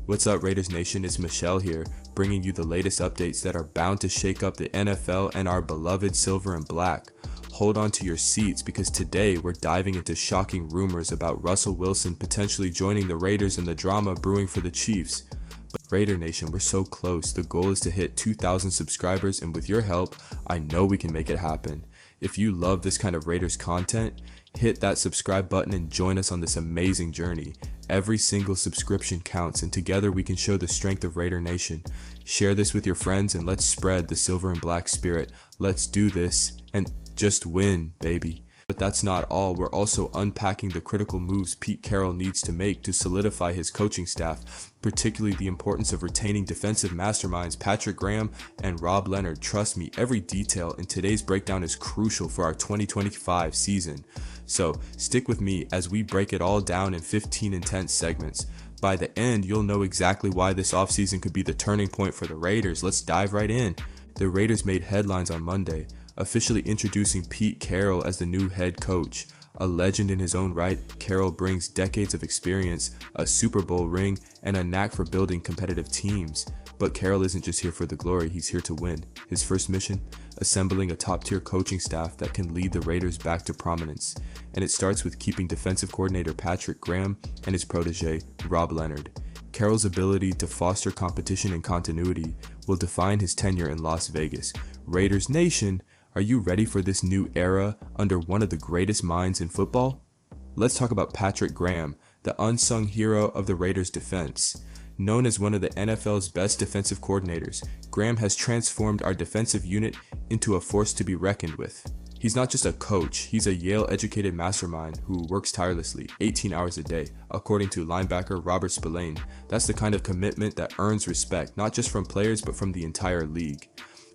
What's up, Raiders Nation? It's Michelle here, bringing you the latest updates that are bound to shake up the NFL and our beloved silver and black. Hold on to your seats because today we're diving into shocking rumors about Russell Wilson potentially joining the Raiders and the drama brewing for the Chiefs. But Raider Nation, we're so close. The goal is to hit 2,000 subscribers, and with your help, I know we can make it happen. If you love this kind of Raiders content, hit that subscribe button and join us on this amazing journey. Every single subscription counts, and together we can show the strength of Raider Nation. Share this with your friends and let's spread the silver and black spirit. Let's do this and just win, baby. But that's not all. We're also unpacking the critical moves Pete Carroll needs to make to solidify his coaching staff, particularly the importance of retaining defensive masterminds Patrick Graham and Rob Leonard. Trust me, every detail in today's breakdown is crucial for our 2025 season. So stick with me as we break it all down in 15 intense segments. By the end, you'll know exactly why this offseason could be the turning point for the Raiders. Let's dive right in. The Raiders made headlines on Monday, officially introducing Pete Carroll as the new head coach. A legend in his own right, Carroll brings decades of experience, a Super Bowl ring, and a knack for building competitive teams. But Carroll isn't just here for the glory, he's here to win. His first mission? Assembling a top-tier coaching staff that can lead the Raiders back to prominence. And it starts with keeping defensive coordinator Patrick Graham and his protege, Rob Leonard. Carroll's ability to foster competition and continuity will define his tenure in Las Vegas. Raiders Nation, are you ready for this new era under one of the greatest minds in football? Let's talk about Patrick Graham, the unsung hero of the Raiders' defense. Known as one of the NFL's best defensive coordinators, Graham has transformed our defensive unit into a force to be reckoned with. He's not just a coach, he's a Yale-educated mastermind who works tirelessly, 18 hours a day, according to linebacker Robert Spillane. That's the kind of commitment that earns respect, not just from players but from the entire league.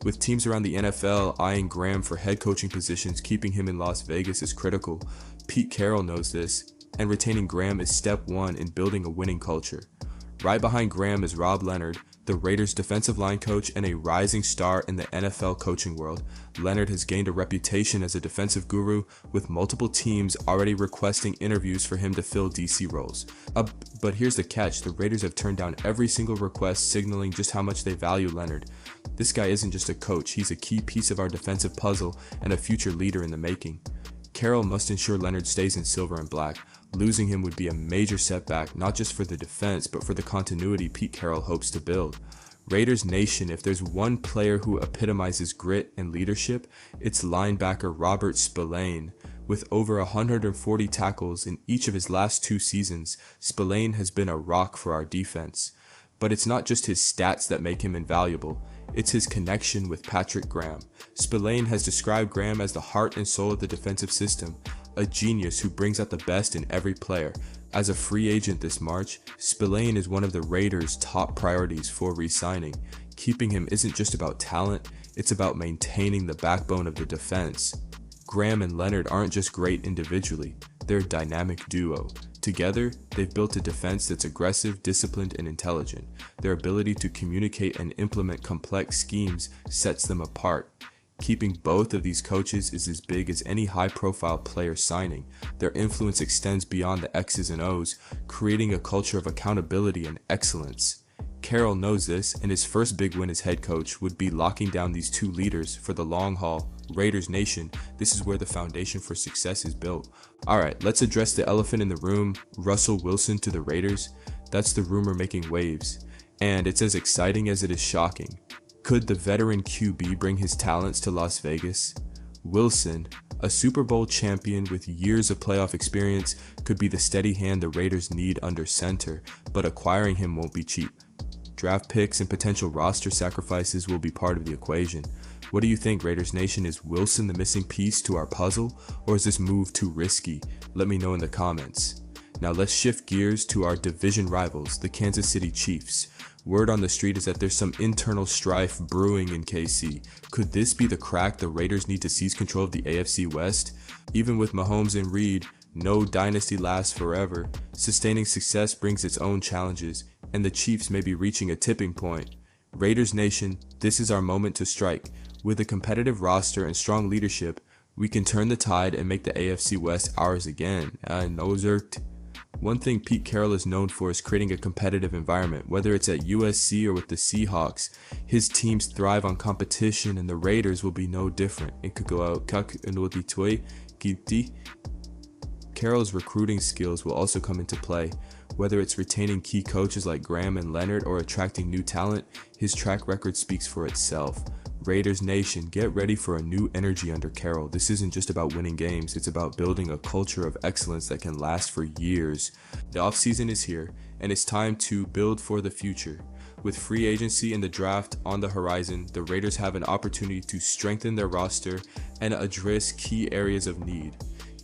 With teams around the NFL eyeing Graham for head coaching positions, keeping him in Las Vegas is critical. Pete Carroll knows this, and retaining Graham is step one in building a winning culture. Right behind Graham is Rob Leonard, the Raiders' defensive line coach and a rising star in the NFL coaching world. Leonard has gained a reputation as a defensive guru, with multiple teams already requesting interviews for him to fill DC roles. But here's the catch, the Raiders have turned down every single request, signaling just how much they value Leonard. This guy isn't just a coach, he's a key piece of our defensive puzzle and a future leader in the making. Carroll must ensure Leonard stays in silver and black. Losing him would be a major setback, not just for the defense, but for the continuity Pete Carroll hopes to build. Raiders Nation, if there's one player who epitomizes grit and leadership, it's linebacker Robert Spillane. With over 140 tackles in each of his last 2 seasons, Spillane has been a rock for our defense. But it's not just his stats that make him invaluable, it's his connection with Patrick Graham. Spillane has described Graham as the heart and soul of the defensive system, a genius who brings out the best in every player. As a free agent this March, Spillane is one of the Raiders' top priorities for re-signing. Keeping him isn't just about talent, it's about maintaining the backbone of the defense. Graham and Leonard aren't just great individually, they're a dynamic duo. Together, they've built a defense that's aggressive, disciplined, and intelligent. Their ability to communicate and implement complex schemes sets them apart. Keeping both of these coaches is as big as any high-profile player signing. Their influence extends beyond the X's and O's, creating a culture of accountability and excellence. Carroll knows this, and his first big win as head coach would be locking down these two leaders for the long haul. Raiders Nation, this is where the foundation for success is built. Alright, let's address the elephant in the room, Russell Wilson to the Raiders. That's the rumor making waves, and it's as exciting as it is shocking. Could the veteran QB bring his talents to Las Vegas? Wilson, a Super Bowl champion with years of playoff experience, could be the steady hand the Raiders need under center, but acquiring him won't be cheap. Draft picks and potential roster sacrifices will be part of the equation. What do you think, Raiders Nation? Is Wilson the missing piece to our puzzle, or is this move too risky? Let me know in the comments. Now let's shift gears to our division rivals, the Kansas City Chiefs. Word on the street is that there's some internal strife brewing in KC. Could this be the crack the Raiders need to seize control of the AFC West? Even with Mahomes and Reed, no dynasty lasts forever. Sustaining success brings its own challenges, and the Chiefs may be reaching a tipping point. Raiders Nation, this is our moment to strike. With a competitive roster and strong leadership, we can turn the tide and make the AFC West ours again. No zert. One thing Pete Carroll is known for is creating a competitive environment. Whether it's at USC or with the Seahawks, his teams thrive on competition, and the Raiders will be no different. Carroll's recruiting skills will also come into play. Whether it's retaining key coaches like Graham and Leonard or attracting new talent, his track record speaks for itself. Raiders Nation, get ready for a new energy under Carroll. This isn't just about winning games, it's about building a culture of excellence that can last for years. The offseason is here, and it's time to build for the future. With free agency and the draft on the horizon, the Raiders have an opportunity to strengthen their roster and address key areas of need.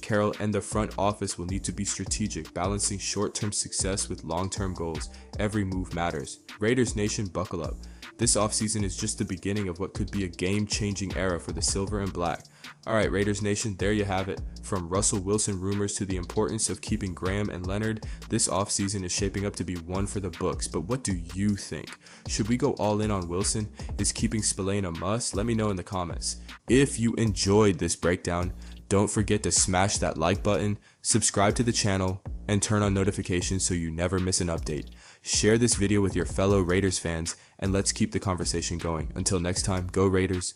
Carroll and the front office will need to be strategic, balancing short-term success with long-term goals. Every move matters. Raiders Nation, buckle up. This offseason is just the beginning of what could be a game-changing era for the silver and black. Alright, Raiders Nation, there you have it. From Russell Wilson rumors to the importance of keeping Graham and Leonard, this offseason is shaping up to be one for the books. But what do you think? Should we go all in on Wilson? Is keeping Spillane a must? Let me know in the comments. If you enjoyed this breakdown, don't forget to smash that like button, subscribe to the channel, and turn on notifications so you never miss an update. Share this video with your fellow Raiders fans, and let's keep the conversation going. Until next time, go Raiders.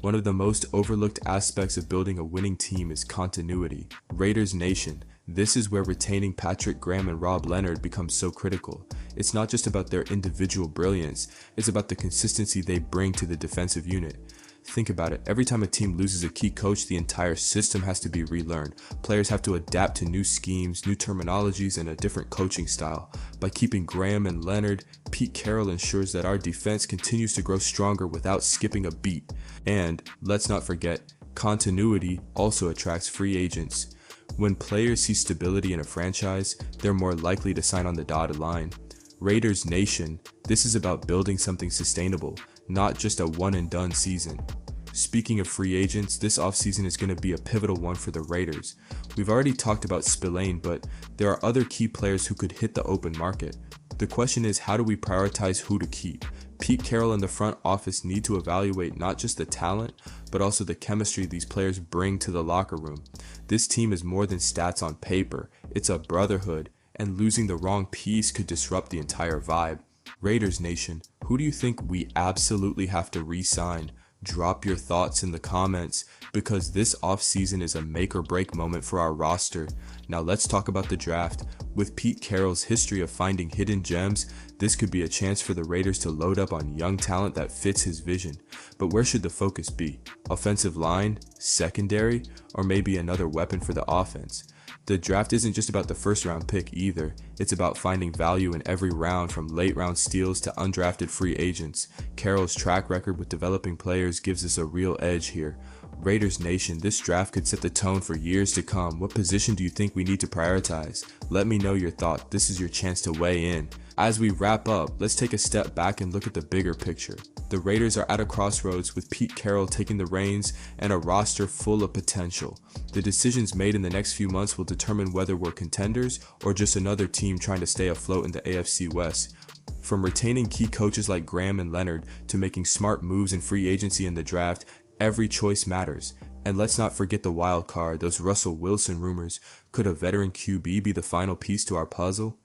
One of the most overlooked aspects of building a winning team is continuity. Raiders Nation, this is where retaining Patrick Graham and Rob Leonard becomes so critical. It's not just about their individual brilliance, it's about the consistency they bring to the defensive unit. Think about it, every time a team loses a key coach, the entire system has to be relearned. Players have to adapt to new schemes, new terminologies, and a different coaching style. By keeping Graham and Leonard, Pete Carroll ensures that our defense continues to grow stronger without skipping a beat. And let's not forget, continuity also attracts free agents. When players see stability in a franchise, they're more likely to sign on the dotted line. Raiders Nation, this is about building something sustainable, not just a one-and-done season. Speaking of free agents, this offseason is going to be a pivotal one for the Raiders. We've already talked about Spillane, but there are other key players who could hit the open market. The question is, how do we prioritize who to keep? Pete Carroll and the front office need to evaluate not just the talent, but also the chemistry these players bring to the locker room. This team is more than stats on paper, it's a brotherhood, and losing the wrong piece could disrupt the entire vibe. Raiders Nation, who do you think we absolutely have to re-sign? Drop your thoughts in the comments, because this offseason is a make or break moment for our roster. Now let's talk about the draft. With Pete Carroll's history of finding hidden gems, this could be a chance for the Raiders to load up on young talent that fits his vision. But where should the focus be? Offensive line, secondary, or maybe another weapon for the offense? The draft isn't just about the first round pick either, it's about finding value in every round, from late round steals to undrafted free agents. Carroll's track record with developing players gives us a real edge here. Raiders Nation, this draft could set the tone for years to come. What position do you think we need to prioritize? Let me know your thought. This is your chance to weigh in. As we wrap up, let's take a step back and look at the bigger picture. The Raiders are at a crossroads, with Pete Carroll taking the reins and a roster full of potential. The decisions made in the next few months will determine whether we're contenders or just another team trying to stay afloat in the AFC West. From retaining key coaches like Graham and Leonard to making smart moves in free agency and the draft, every choice matters. And let's not forget the wild card, those Russell Wilson rumors. Could a veteran QB be the final piece to our puzzle?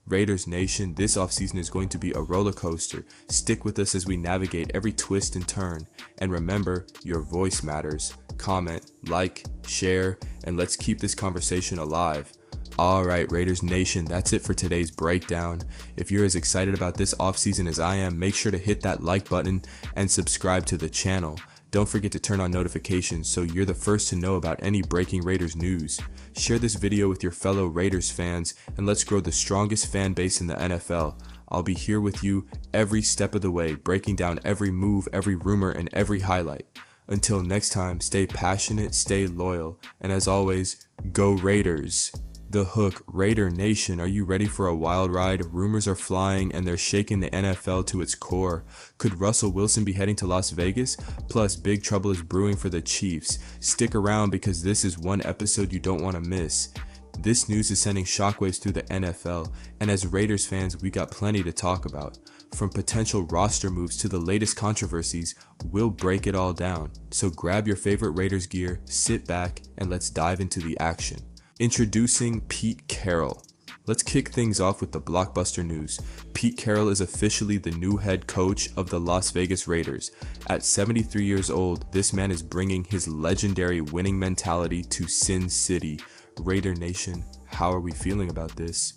Raiders Nation, this offseason is going to be a roller coaster. Stick with us as we navigate every twist and turn. And remember, your voice matters. Comment, like, share, and let's keep this conversation alive. Alright Raiders Nation, that's it for today's breakdown. If you're as excited about this offseason as I am, make sure to hit that like button and subscribe to the channel. Don't forget to turn on notifications so you're the first to know about any breaking Raiders news. Share this video with your fellow Raiders fans, and let's grow the strongest fan base in the NFL. I'll be here with you every step of the way, breaking down every move, every rumor, and every highlight. Until next time, stay passionate, stay loyal, and as always, go Raiders! The Hook, Raider Nation, are you ready for a wild ride? Rumors are flying and they're shaking the NFL to its core. Could Russell Wilson be heading to Las Vegas? Plus, big trouble is brewing for the Chiefs. Stick around because this is one episode you don't want to miss. This news is sending shockwaves through the NFL, and as Raiders fans, we got plenty to talk about. From potential roster moves to the latest controversies, we'll break it all down. So grab your favorite Raiders gear, sit back, and let's dive into the action. Introducing Pete Carroll. Let's kick things off with the blockbuster news. Pete Carroll is officially the new head coach of the Las Vegas Raiders. At 73 years old, this man is bringing his legendary winning mentality to Sin City. Raider Nation, how are we feeling about this?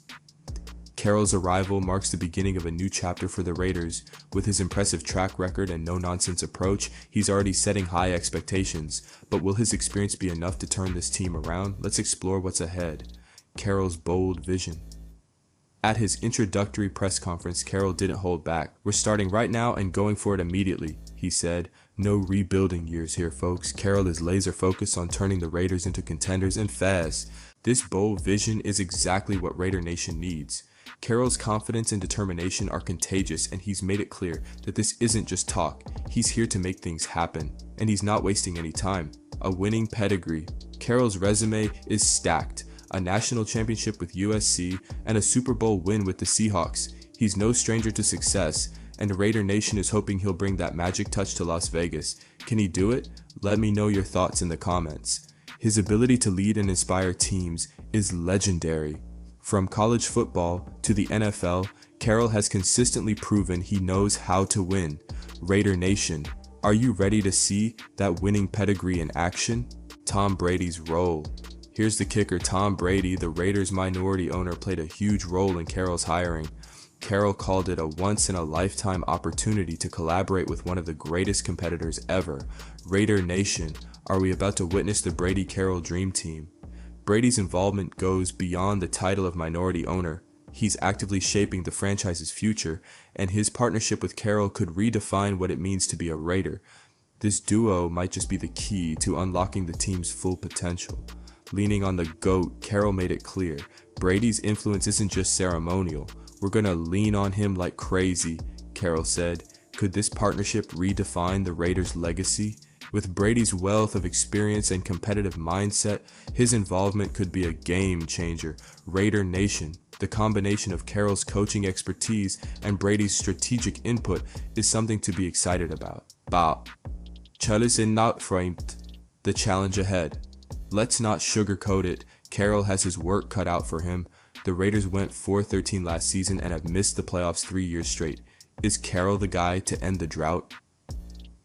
Carroll's arrival marks the beginning of a new chapter for the Raiders. With his impressive track record and no-nonsense approach, he's already setting high expectations. But will his experience be enough to turn this team around? Let's explore what's ahead. Carroll's bold vision. At his introductory press conference, Carroll didn't hold back. "We're starting right now and going for it immediately," he said. "No rebuilding years here, folks." Carroll is laser focused on turning the Raiders into contenders and fast. This bold vision is exactly what Raider Nation needs. Carroll's confidence and determination are contagious, and he's made it clear that this isn't just talk. He's here to make things happen, and he's not wasting any time. A winning pedigree. Carroll's resume is stacked. A national championship with USC and a Super Bowl win with the Seahawks. He's no stranger to success, and Raider Nation is hoping he'll bring that magic touch to Las Vegas. Can he do it? Let me know your thoughts in the comments. His ability to lead and inspire teams is legendary. From college football to the NFL, Carroll has consistently proven he knows how to win. Raider Nation, are you ready to see that winning pedigree in action? Tom Brady's role. Here's the kicker. Tom Brady, the Raiders' minority owner, played a huge role in Carroll's hiring. Carroll called it a once-in-a-lifetime opportunity to collaborate with one of the greatest competitors ever. Raider Nation, are we about to witness the Brady-Carroll dream team? Brady's involvement goes beyond the title of minority owner. He's actively shaping the franchise's future, and his partnership with Carroll could redefine what it means to be a Raider. This duo might just be the key to unlocking the team's full potential. Leaning on the GOAT, Carroll made it clear, Brady's influence isn't just ceremonial. "We're gonna lean on him like crazy," Carroll said. Could this partnership redefine the Raiders' legacy? With Brady's wealth of experience and competitive mindset, his involvement could be a game changer. Raider Nation, the combination of Carroll's coaching expertise and Brady's strategic input is something to be excited about. Charles is not framed. The challenge ahead. Let's not sugarcoat it. Carroll has his work cut out for him. The Raiders went 4-13 last season and have missed the playoffs 3 years straight. Is Carroll the guy to end the drought?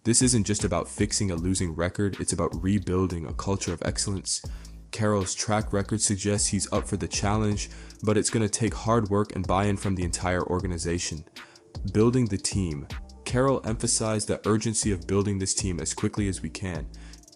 This isn't just about fixing a losing record, it's about rebuilding a culture of excellence. Carroll's track record suggests he's up for the challenge, but it's going to take hard work and buy-in from the entire organization. Building the team. Carroll emphasized the urgency of building this team as quickly as we can.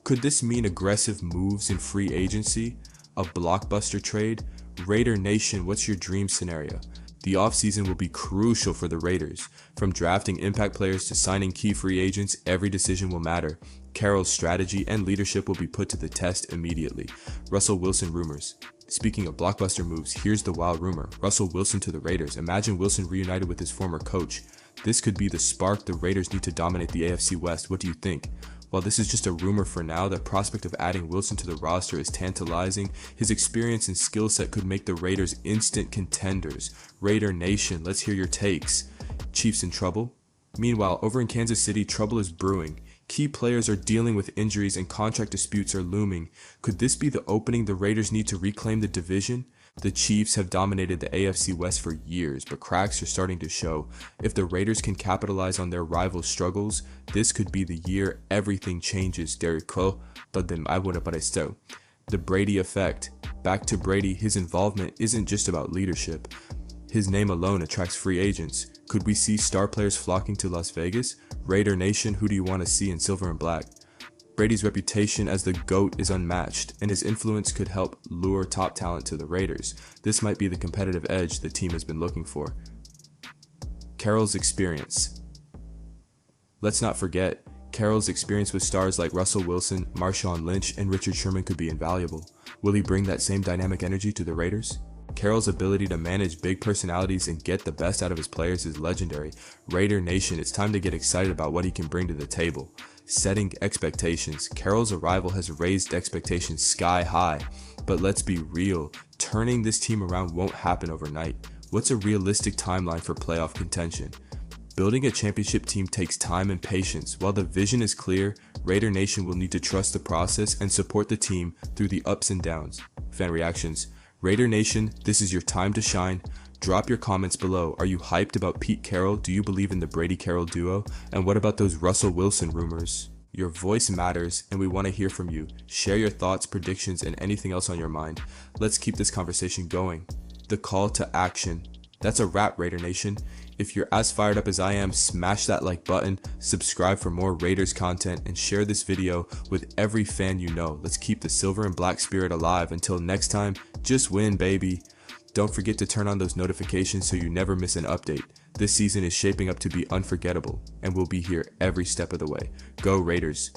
Could this mean aggressive moves in free agency? A blockbuster trade? Raider Nation, what's your dream scenario? The offseason will be crucial for the Raiders. From drafting impact players to signing key free agents, every decision will matter. Carroll's strategy and leadership will be put to the test immediately. Russell Wilson rumors. Speaking of blockbuster moves, here's the wild rumor. Russell Wilson to the Raiders. Imagine Wilson reunited with his former coach. This could be the spark the Raiders need to dominate the AFC West. What do you think? While this is just a rumor for now, the prospect of adding Wilson to the roster is tantalizing. His experience and skill set could make the Raiders instant contenders. Raider Nation, let's hear your takes. Chiefs in trouble? Meanwhile, over in Kansas City, trouble is brewing. Key players are dealing with injuries and contract disputes are looming. Could this be the opening the Raiders need to reclaim the division? The Chiefs have dominated the AFC West for years, but cracks are starting to show. If the Raiders can capitalize on their rivals' struggles, this could be the year everything changes. The Brady effect. Back to Brady, his involvement isn't just about leadership. His name alone attracts free agents. Could we see star players flocking to Las Vegas? Raider Nation, who do you want to see in silver and black? Brady's reputation as the GOAT is unmatched, and his influence could help lure top talent to the Raiders. This might be the competitive edge the team has been looking for. Carroll's experience. Let's not forget, Carroll's experience with stars like Russell Wilson, Marshawn Lynch, and Richard Sherman could be invaluable. Will he bring that same dynamic energy to the Raiders? Carroll's ability to manage big personalities and get the best out of his players is legendary. Raider Nation, it's time to get excited about what he can bring to the table. Setting expectations. Carroll's arrival has raised expectations sky high, but let's be real, turning this team around won't happen overnight. What's a realistic timeline for playoff contention? Building a championship team takes time and patience. While the vision is clear, Raider Nation will need to trust the process and support the team through the ups and downs. Fan reactions. Raider Nation, this is your time to shine. Drop your comments below. Are you hyped about Pete Carroll? Do you believe in the Brady-Carroll duo? And what about those Russell Wilson rumors? Your voice matters, and we want to hear from you. Share your thoughts, predictions, and anything else on your mind. Let's keep this conversation going. The call to action. That's a wrap, Raider Nation. If you're as fired up as I am, smash that like button, subscribe for more Raiders content, and share this video with every fan you know. Let's keep the silver and black spirit alive. Until next time, just win, baby. Don't forget to turn on those notifications so you never miss an update. This season is shaping up to be unforgettable, and we'll be here every step of the way. Go Raiders!